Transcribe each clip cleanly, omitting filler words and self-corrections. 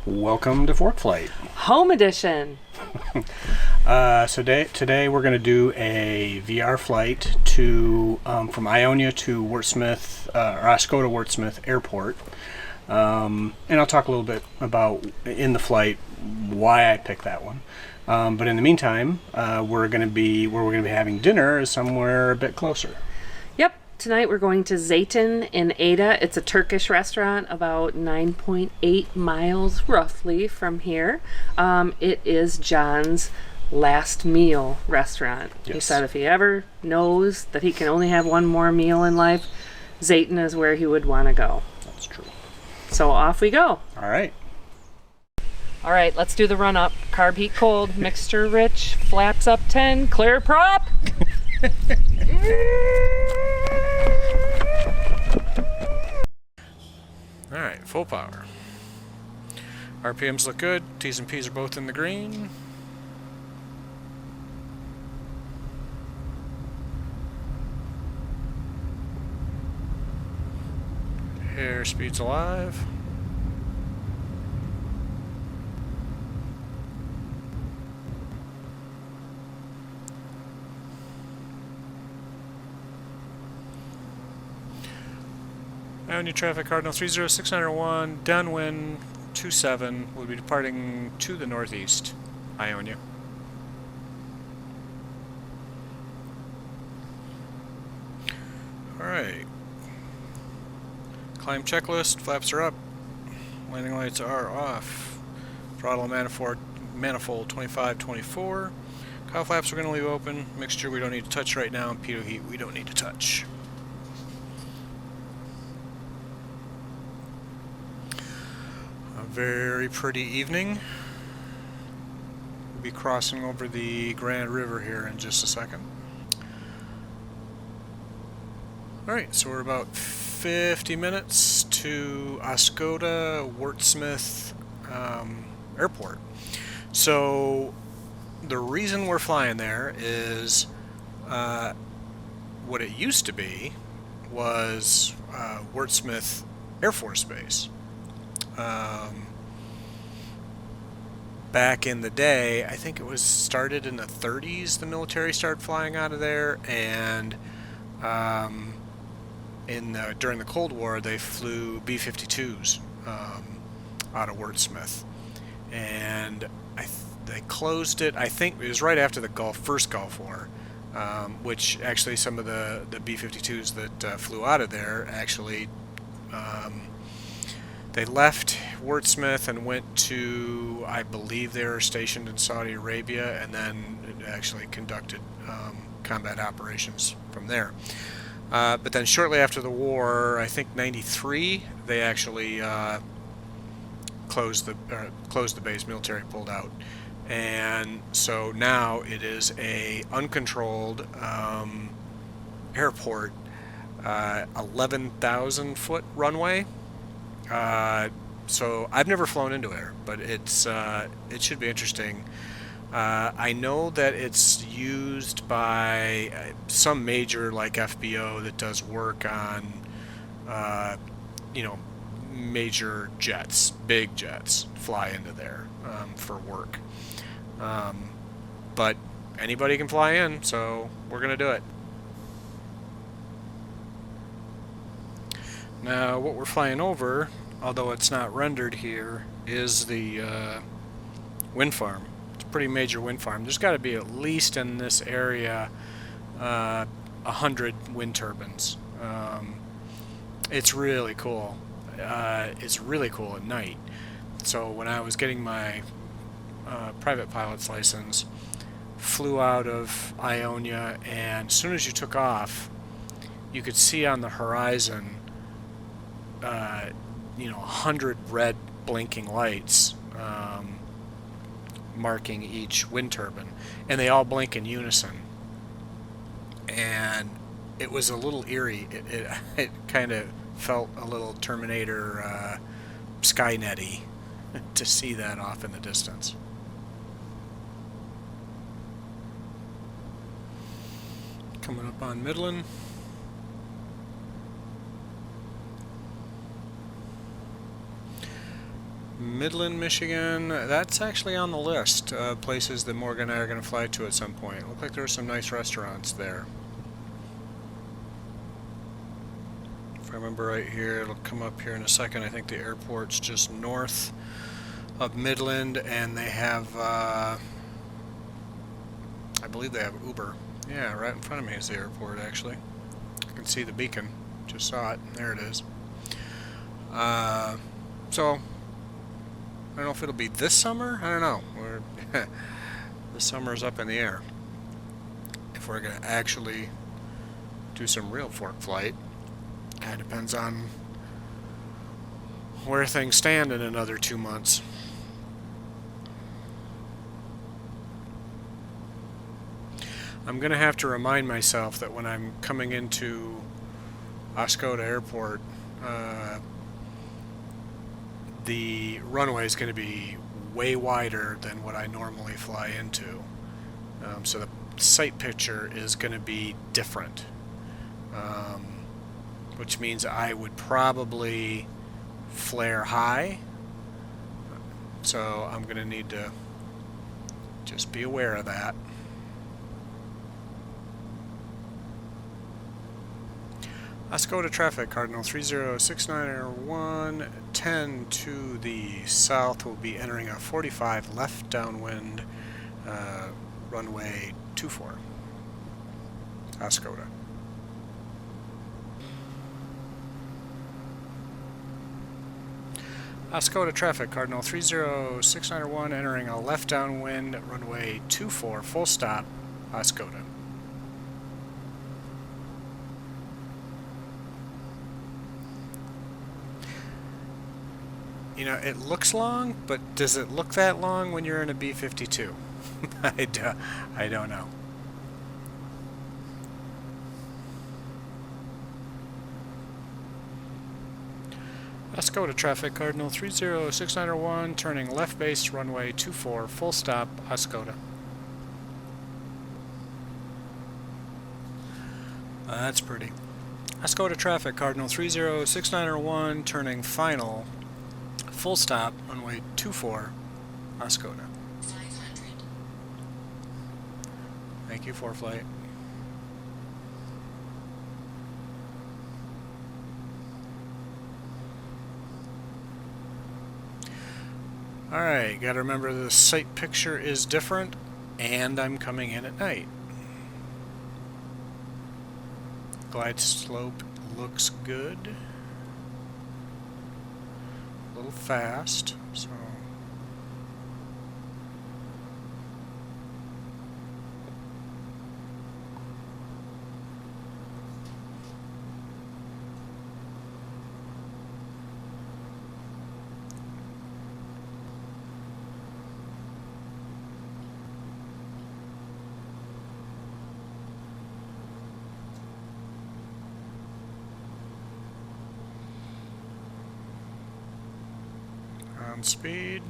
Welcome to Forkflight. Home edition. Today we're going to do a VR flight to from Ionia to Wurtsmith or Oscoda-Wurtsmith Airport, and I'll talk a little bit about in the flight why I picked that one. But in the meantime, where we're going to be having dinner is somewhere a bit closer. Yep. Tonight we're going to Zeytin in Ada. It's a Turkish restaurant about 9.8 miles roughly from here. It is John's last meal restaurant. Yes. He said if he ever knows that he can only have one more meal in life, Zeytin is where he would want to go. That's true. So off we go. All right. All right, let's do the run up. Carb heat cold, mixture rich, flaps up 10, clear prop. All right, full power. RPMs look good. T's and P's are both in the green. Airspeed's alive. Ionia traffic Cardinal 30691, downwind 27, will be departing to the northeast, Ionia. Alright. Climb checklist, flaps are up, landing lights are off. Throttle manifold 2524. Cowl flaps we're going to leave open, mixture we don't need to touch right now, and pitot heat we don't need to touch. Very pretty evening. We'll be crossing over the Grand River here in just a second. Alright, so we're about 50 minutes to Oscoda-Wurtsmith Airport. So the reason we're flying there is what it used to be was Wurtsmith Air Force Base. Back in the day, I think it was started in the 30s, the military started flying out of there, and during the Cold War they flew B-52s out of Wurtsmith, and they closed it. I think it was right after the first Gulf War, which actually some of the B-52s that flew out of there actually they left Wurtsmith and went to, I believe they were stationed in Saudi Arabia, and then actually conducted combat operations from there. But then shortly after the war, I think 93, they actually closed the base. Military pulled out, and so now it is a uncontrolled airport, 11,000 foot runway. So I've never flown into it, but it should be interesting. I know that it's used by some major like FBO that does work on major jets, big jets fly into there for work. But anybody can fly in, so we're gonna do it. Now, what we're flying over, although it's not rendered here, is the wind farm. It's a pretty major wind farm. There's got to be at least in this area 100 wind turbines. It's really cool. It's really cool at night. So when I was getting my private pilot's license, flew out of Ionia, and as soon as you took off, you could see on the horizon 100 red blinking lights marking each wind turbine, and they all blink in unison. And it was a little eerie. It kind of felt a little Terminator Skynet-y to see that off in the distance. Coming up on Midland. Midland, Michigan. That's actually on the list. Places that Morgan and I are going to fly to at some point. Look like there are some nice restaurants there. If I remember right here, it'll come up here in a second. I think the airport's just north of Midland, and they have, I believe they have Uber. Yeah, right in front of me is the airport, actually. I can see the beacon. Just saw it. There it is. So, I don't know if it'll be this summer. I don't know. The summer's up in the air. If we're going to actually do some real Forkflight, kind of depends on where things stand in another 2 months. I'm going to have to remind myself that when I'm coming into Oscoda Airport, the runway is going to be way wider than what I normally fly into. So the sight picture is going to be different, which means I would probably flare high. So I'm going to need to just be aware of that. Oscoda traffic, Cardinal 3069 10 to the south, will be entering a 45 left downwind, runway 24, Oscoda. Oscoda traffic, Cardinal 3069 entering a left downwind, runway 24, full stop, Oscoda. You know, it looks long, but does it look that long when you're in a B-52? I don't know. Oscoda traffic, Cardinal 3069 turning left base, runway 24, full stop, Oscoda. That's pretty. Oscoda traffic, Cardinal 3069 turning final, full stop, runway 24, Oscoda. 500. Thank you, Forkflight. Alright, gotta remember the sight picture is different, and I'm coming in at night. Glide slope looks good. A little fast, so on speed.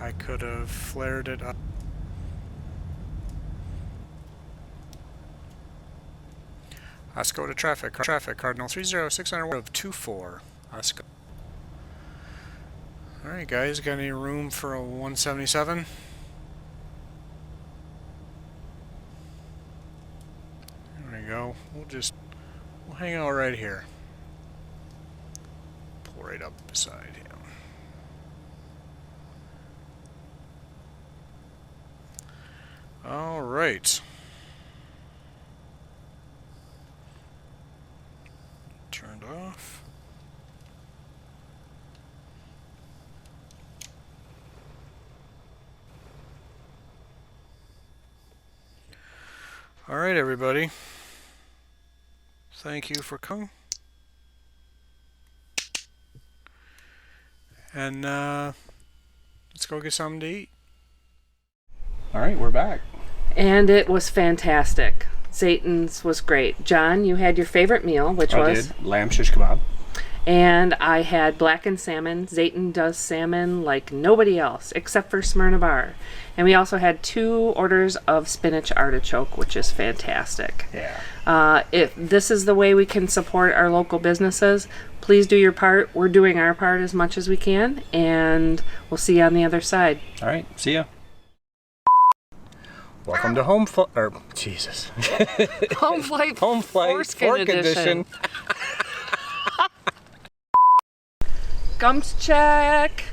I could have flared it up. Oscoda traffic, Cardinal 3069 of 24, Oscoda. Alright guys, got any room for a 177? There we go. We'll hang out right here. Pull right up beside him. Alright. Turned off. All right, everybody. Thank you for coming. And let's go get something to eat. All right, we're back. And it was fantastic. Zeytin's was great. John, you had your favorite meal, which I was? did lamb shish kebab. And I had blackened salmon. Zeytin does salmon like nobody else, except for Smyrna Bar. And we also had 2 orders of spinach artichoke, which is fantastic. Yeah. If this is the way we can support our local businesses, please do your part. We're doing our part as much as we can, and we'll see you on the other side. All right. See ya. Welcome to Home Flight. Or Jesus. Home flight. Home Flight Foreskin Fork edition. Edition. Gums check.